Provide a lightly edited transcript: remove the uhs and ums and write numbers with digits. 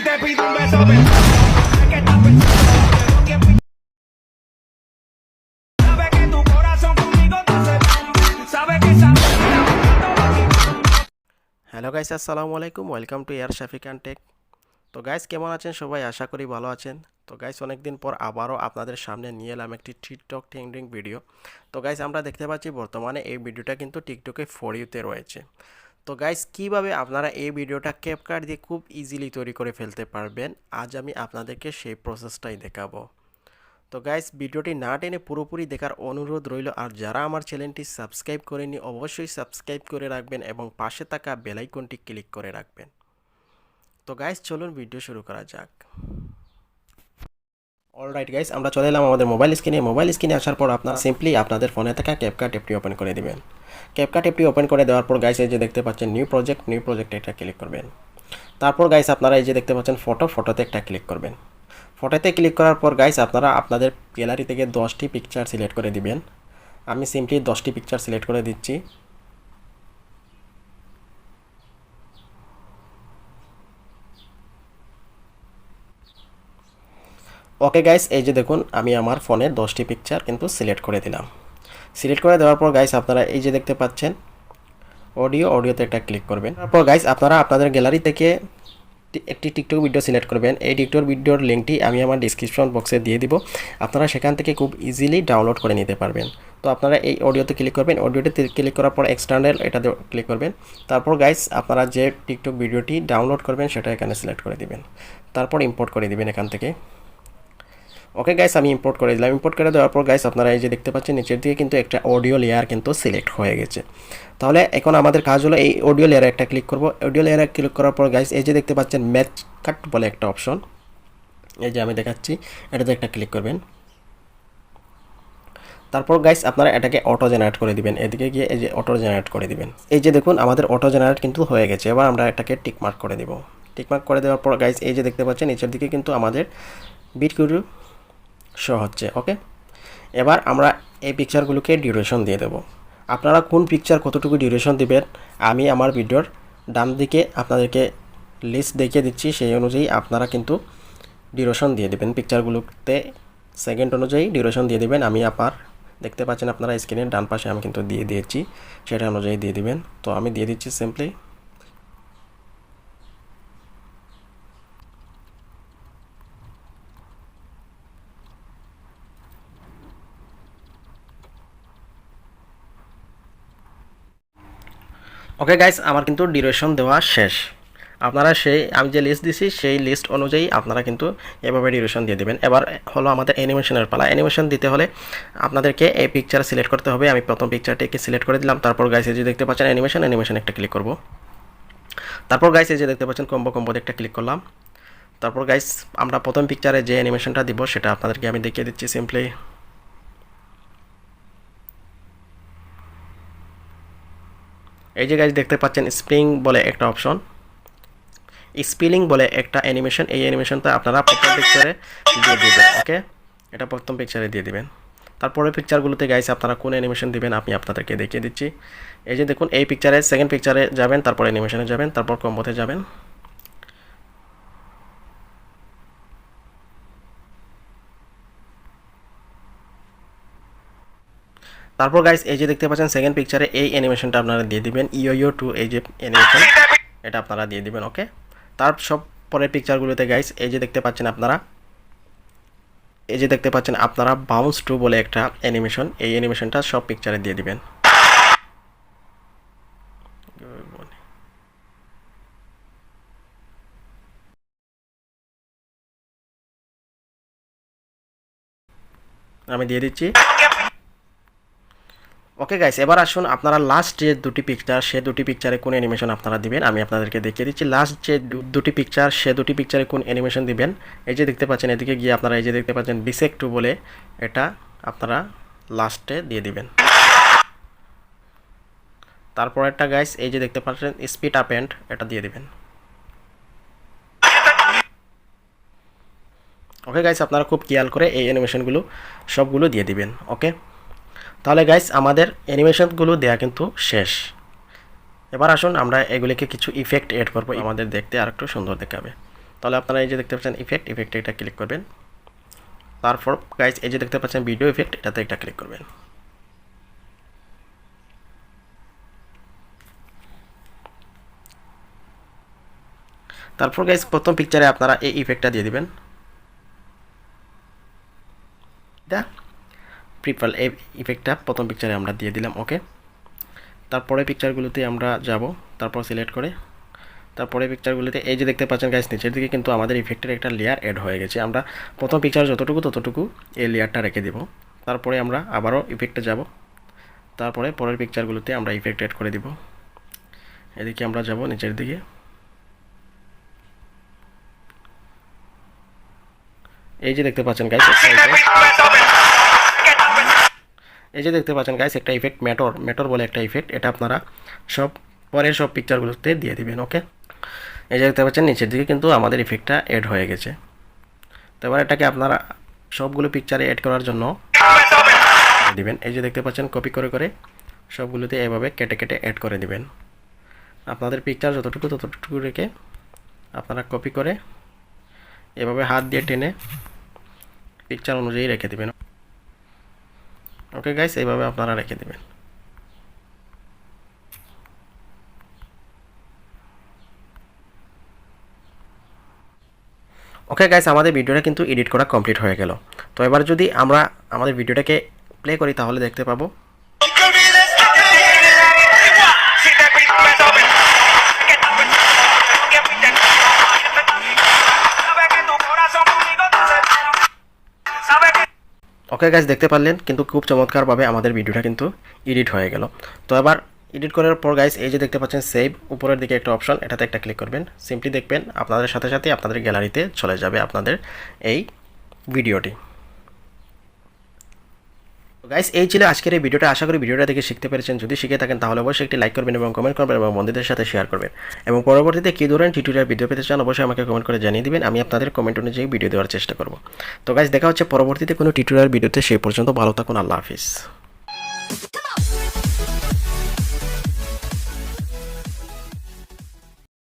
te pido un beso, beso. Sé que estás pensando, llevo tiempo y sabe que tu corazón conmigo te hace daño. Sabe que esa noche me la hello guys, আসসালামু আলাইকুম। Welcome to Shafi Tech. তো guys, কেমন আছেন সবাই? আশা করি ভালো আছেন। তো গাইস, অনেকদিন পর আবারও আপনাদের সামনে নিয়ে এলাম একটি টিকটক ট্রেন্ডিং ভিডিও। তো গাইস, আমরা দেখতে পাচ্ছি বর্তমানে এই ভিডিওটা কিন্তু টিকটকে ফর ইউতে রয়েছে। তো গাইস, কিভাবে আপনারা এই ভিডিওটা ক্যাপকাট দিয়ে খুব ইজিলি তৈরি করে ফেলতে পারবেন, আজ আমি আপনাদেরকে সেই প্রসেসটাই দেখাবো। তো গাইস, ভিডিওটি না টেনে পুরোপুরি দেখার অনুরোধ রইল। আর যারা আমার চ্যানেলটি সাবস্ক্রাইব করেনি অবশ্যই সাবস্ক্রাইব করে রাখবেন এবং পাশে থাকা বেল আইকনটি ক্লিক করে রাখবেন। তো গাইস, চলুন ভিডিও শুরু করা যাক। অলরাইট গাইস, আমরা চলে এলাম আমাদের মোবাইল স্ক্রিনে আসার পর আপনারা সিম্পলি আপনাদের ফোনে থাকা ক্যাপকাট অ্যাপটি ওপেন করে দিবেন। ক্যাপকাট অ্যাপটি ওপেন করে দেওয়ার পর গাইস, এই যে দেখতে পাচ্ছেন নিউ প্রজেক্ট এটা ক্লিক করবেন। তারপর গাইস, আপনারা এই যে দেখতে পাচ্ছেন ফটোতে একটা ক্লিক করবেন। ফটোতে ক্লিক করার পর গাইস, আপনারা আপনাদের গ্যালারি থেকে 10টি পিকচার সিলেক্ট করে দিবেন। আমি সিম্পলি 10টি পিকচার সিলেক্ট করে দিচ্ছি। ওকে গাইস, এই যে দেখুন আমি আমার ফোনে 10টি পিকচার কিন্তু সিলেক্ট করে দিলাম। সিলেক্ট করে দেওয়ার পর গাইস, আপনারা এই যে দেখতে পাচ্ছেন অডিওতে একটা ক্লিক করবেন। তারপর গাইস, আপনারা আপনাদের গ্যালারি থেকে একটি টিকটক ভিডিও সিলেক্ট করবেন। এই টিকটক ভিডিওর লিঙ্কটি আমি আমার ডিসক্রিপশন বক্সে দিয়ে দিব। আপনারা সেখান থেকে খুব ইজিলি ডাউনলোড করে নিতে পারবেন। তো আপনারা এই অডিওতে ক্লিক করবেন। অডিওতে ক্লিক করার পর এক্সটার্নাল এটাতে ক্লিক করবেন। তারপর গাইস, আপনারা যে টিকটক ভিডিওটি ডাউনলোড করবেন সেটা এখানে সিলেক্ট করে দিবেন। তারপর ইম্পোর্ট করে দিবেন এখান থেকে। ওকে গাইস, আমি ইম্পোর্ট করে দিলাম। ইম্পোর্ট করে দেওয়ার পর গাইস, আপনারা এই যে দেখতে পাচ্ছেন নিচের দিকে কিন্তু একটা অডিও লেয়ার কিন্তু সিলেক্ট হয়ে গেছে। তাহলে এখন আমাদের কাজ হলো এই অডিও লেয়ারে একটা ক্লিক করব। অডিও লেয়ারে ক্লিক করার পর গাইস, এই যে দেখতে পাচ্ছেন ম্যাচ কাট বলে একটা অপশন, এই যে আমি দেখাচ্ছি, এটাতে একটা ক্লিক করবেন। তারপর গাইস, আপনারা এটাকে অটো জেনারেট করে দিবেন। এদিকে গিয়ে এই যে অটো জেনারেট করে দিবেন। এই যে দেখুন আমাদের অটো জেনারেট কিন্তু হয়ে গেছে। এবার আমরা এটাকে টিকমার্ক করে দিব। টিকমার্ক করে দেওয়ার পর গাইস, এই যে দেখতে পাচ্ছেন নিচের দিকে কিন্তু আমাদের বিটগুলো শো হচ্ছে। ওকে, এবার আমরা এই পিকচারগুলোকে ডিউরেশন দিয়ে দেব। আপনারা কোন পিকচার কতটুকু ডিউরেশন দিবেন আমি আমার ভিডিওর ডান দিকে আপনাদেরকে লিস্ট দেখিয়ে দিচ্ছি, সেই অনুযায়ী আপনারা কিন্তু ডিউরেশন দিয়ে দেবেন। পিকচারগুলোতে সেকেন্ড অনুযায়ী ডিউরেশন দিয়ে দেবেন। আমি আবার দেখতে পাচ্ছেন আপনারা স্ক্রিনের ডান পাশে আমি কিন্তু দিয়ে দিয়েছি, সেটা অনুযায়ী দিয়ে দিবেন। তো আমি দিয়ে দিচ্ছি সিম্পলি। ওকে গাইস, আমার কিন্তু ডিউরেশন দেওয়া শেষ। আপনারা আমি যে লিস্ট দিছি সেই লিস্ট অনুযায়ী আপনারা কিন্তু এভাবে ডিউরেশন দিয়ে দেবেন। এবার হলো আমাদের অ্যানিমেশনের পালা। অ্যানিমেশন দিতে হলে আপনাদেরকে এই পিকচার সিলেক্ট করতে হবে। আমি প্রথম পিকচারটিকে সিলেক্ট করে দিলাম। তারপর গাইস, এই যে দেখতে পাচ্ছেন অ্যানিমেশন একটা ক্লিক করব। তারপর গাইস, এই যে দেখতে পাচ্ছেন কম্বোতে একটা ক্লিক করলাম। তারপর গাইস, আমরা প্রথম পিকচারে যে অ্যানিমেশনটা দিব সেটা আপনাদেরকে আমি দেখিয়ে দিচ্ছি সিম্পলি। এই যে গাইস দেখতে পাচ্ছেন স্প্রিং বলে একটা অপশন, স্পিলিং বলে একটা অ্যানিমেশন। এই অ্যানিমেশনটা আপনারা প্রথম পিকচারে দিয়ে দিবেন। ওকে, এটা প্রথম পিকচারে দিয়ে দিবেন। তারপরে পিকচারগুলোতে গাইস আপনারা কোন অ্যানিমেশন দিবেন আমি আপনাদেরকে দেখিয়ে দিচ্ছি। এই যে দেখুন এই পিকচারে সেকেন্ড পিকচারে যাবেন, তারপর অ্যানিমেশনে যাবেন, তারপর কম্বোতে যাবেন। তারপর গাইস, এই যে দেখতে পাচ্ছেন সেকেন্ড পিকচারে এই অ্যানিমেশনটা আপনারা দিয়ে দিবেন। ইয়ো টু এই যে অ্যানিমেশন এটা আপনারা দিয়ে দিবেন। ওকে, তার সব পরের পিকচারগুলোতে গাইস এই যে দেখতে পাচ্ছেন আপনারা বাউন্স টু বলে একটা অ্যানিমেশন, এই অ্যানিমেশনটা সব পিকচারে দিয়ে দিবেন। আমি দিয়ে দিচ্ছি। ওকে গাইস, এবার আসুন আপনারা লাস্ট যে দুটি পিকচার সে দুটি পিকচারে কোন অ্যানিমেশন আপনারা দিবেন আমি আপনাদেরকে দেখিয়ে দিচ্ছি। লাস্ট যে দুটি পিকচার সে দুটি পিকচারে কোন অ্যানিমেশন দিবেন, এই যে দেখতে পাচ্ছেন এদিকে গিয়ে আপনারা এই যে দেখতে পাচ্ছেন বিসেক টু বলে এটা আপনারা লাস্টে দিয়ে দিবেন। তারপর একটা গাইস এই যে দেখতে পাচ্ছেন স্পিড আপ এন্ড এটা দিয়ে দিবেন। ওকে গাইস, আপনারা খুব খেয়াল করে এই অ্যানিমেশনগুলো সবগুলো দিয়ে দিবেন। ওকে, তাহলে গাইস আমাদের অ্যানিমেশনগুলো দেয়া কিন্তু শেষ। এবার আসুন আমরা এগুলিকে কিছু ইফেক্ট এড করব, আমাদের দেখতে আরেকটু সুন্দর দেখাবে। তাহলে আপনারা এই যে দেখতে পাচ্ছেন ইফেক্টে এটা ক্লিক করবেন। তারপর গাইস এই যে দেখতে পাচ্ছেন ভিডিও ইফেক্ট, এটাতে একটা ক্লিক করবেন। তারপর গাইস প্রথম পিকচারে আপনারা এই ইফেক্টটা দিয়ে দিবেন। এটা প্রিপাল এই ইফেক্টটা প্রথম পিকচারে আমরা দিয়ে দিলাম। ওকে, তারপরে পিকচারগুলোতে আমরা যাব, তারপর সিলেক্ট করে তারপরে পিকচারগুলিতে এই যে দেখতে পাচ্ছেন গাইস নিচের দিকে কিন্তু আমাদের ইফেক্টের একটা লেয়ার অ্যাড হয়ে গেছে। আমরা প্রথম পিকচার ততটুকু এই লেয়ারটা রেখে দেব। তারপরে আমরা আবারও ইফেক্টে যাব, তারপরে পরের পিকচারগুলোতে আমরা ইফেক্ট অ্যাড করে দিব। এদিকে আমরা যাব নিচের দিকে, এই যে দেখতে পাচ্ছেন গাইস একটা ইফেক্ট ম্যাটর বলে একটা ইফেক্ট, এটা আপনারা পরের সব পিকচারগুলোতে দিয়ে দিবেন। ওকে, এই যে দেখতে পাচ্ছেন নিচের দিকে কিন্তু আমাদের ইফেক্টটা অ্যাড হয়ে গেছে। তো এবার এটাকে আপনারা সবগুলো পিকচারে অ্যাড করার জন্য দিবেন। এই যে দেখতে পাচ্ছেন কপি করে সবগুলোতে এভাবে কেটে অ্যাড করে দিবেন। আপনাদের পিকচার ততটুকু রেখে আপনারা কপি করে এভাবে হাত দিয়ে টেনে পিকচার অনুযায়ী রেখে দিবেন। ওকে গাইস, এইভাবে আপনারা রেখে দিবেন। ওকে গাইস, আমাদের ভিডিওটা কিন্তু এডিট করা কমপ্লিট হয়ে গেল। তো এবার যদি আমরা আমাদের ভিডিওটাকে প্লে করি তাহলে দেখতে পাবো ওকে গাইস, দেখতে পারলেন কিন্তু খুব চমৎকারভাবে আমাদের ভিডিওটা কিন্তু এডিট হয়ে গেল। তো এবার এডিট করার পর গাইস এই যে দেখতে পাচ্ছেন সেভ, উপরের দিকে একটা অপশন, এটাতে একটা ক্লিক করবেন। সিম্পলি দেখবেন আপনাদের সাথে আপনাদের গ্যালারিতে চলে যাবে আপনাদের এই ভিডিওটি। তো গাইস এই ছিল আজকের এই ভিডিওটা। আশা করি ভিডিওটা দেখে শিখতে পেরেছেন। যদি শিখে থাকেন তাহলে অবশ্যই একটি লাইক করবেন এবং কমেন্ট করবেন এবং বন্ধুদের সাথে শেয়ার করবেন। এবং পরবর্তীতে কী ধরনের টিউটোরিয়াল ভিডিও পেতে চান অবশ্যই আমাকে কমেন্ট করে জানিয়ে দিবেন। আমি আপনাদের কমেন্ট অনুযায়ী ভিডিও দেওয়ার চেষ্টা করব। তো গাইস দেখা হচ্ছে পরবর্তীতে কোনো টিউটোরিয়াল ভিডিওতে। সেই পর্যন্ত ভালো থাকুন, আল্লাহ হাফিজ।